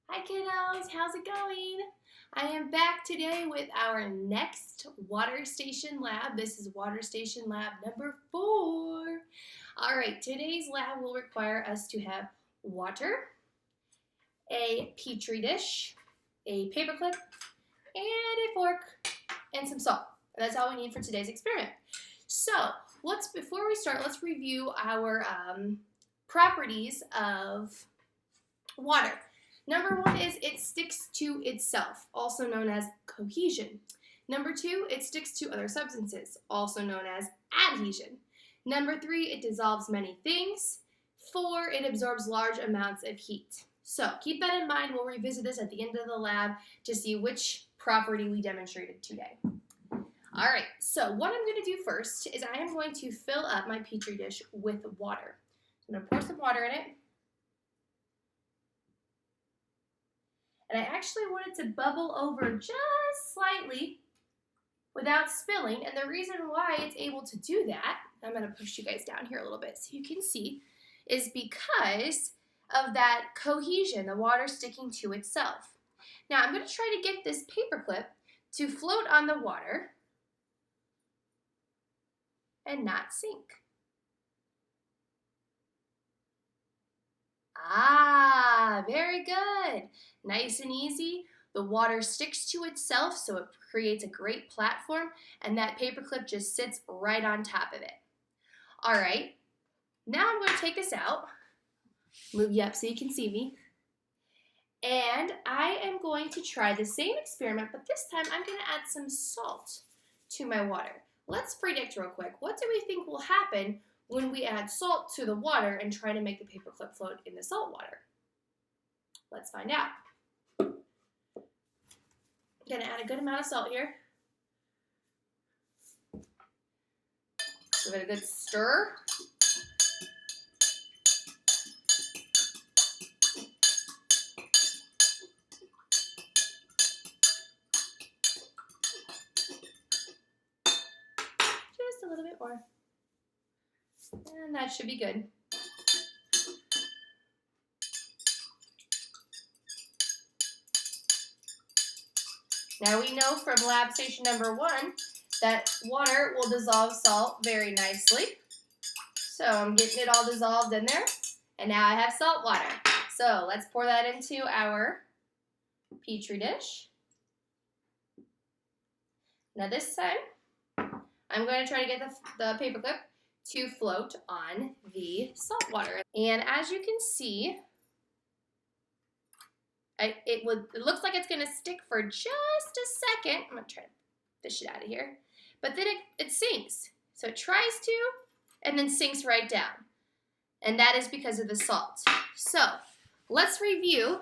Hi kiddos, how's it going? I am back today with our next water station lab. This is water station lab number 4. Alright, today's lab will require us to have water, a petri dish, a paperclip, and a fork, and some salt. That's all we need for today's experiment. So, before we start, let's review our properties of water. Number 1 is it sticks to itself, also known as cohesion. Number 2, it sticks to other substances, also known as adhesion. Number 3, it dissolves many things. 4, it absorbs large amounts of heat. So keep that in mind. We'll revisit this at the end of the lab to see which property we demonstrated today. All right, so what I'm going to do first is I am going to fill up my petri dish with water. I'm going to pour some water in it. And I actually want it to bubble over just slightly without spilling. And the reason why it's able to do that, I'm going to push you guys down here a little bit so you can see, is because of that cohesion, the water sticking to itself. Now I'm going to try to get this paperclip to float on the water and not sink. Very good. Nice and easy. The water sticks to itself, so it creates a great platform, and that paperclip just sits right on top of it. All right, now I'm going to take this out, move you up so you can see me, and I am going to try the same experiment, but this time I'm going to add some salt to my water. Let's predict real quick. What do we think will happen when we add salt to the water and try to make the paperclip float in the salt water? Let's find out. I'm going to add a good amount of salt here. Give it a good stir. Just a little bit more. And that should be good. Now we know from lab station number 1 that water will dissolve salt very nicely. So I'm getting it all dissolved in there. And now I have salt water. So let's pour that into our petri dish. Now this time, I'm going to try to get the paperclip to float on the salt water. And as you can see, it looks like it's going to stick for just a second. I'm going to try to fish it out of here. But then it sinks. So it tries to, and then sinks right down. And that is because of the salt. So let's review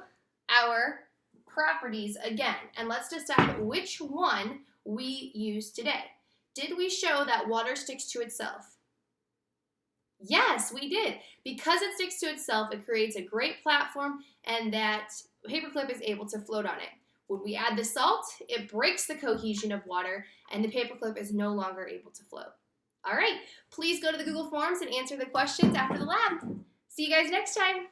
our properties again. And let's decide which one we used today. Did we show that water sticks to itself? Yes, we did. Because it sticks to itself, it creates a great platform, and that paperclip is able to float on it. When we add the salt, it breaks the cohesion of water, and the paperclip is no longer able to float. All right, please go to the Google Forms and answer the questions after the lab. See you guys next time.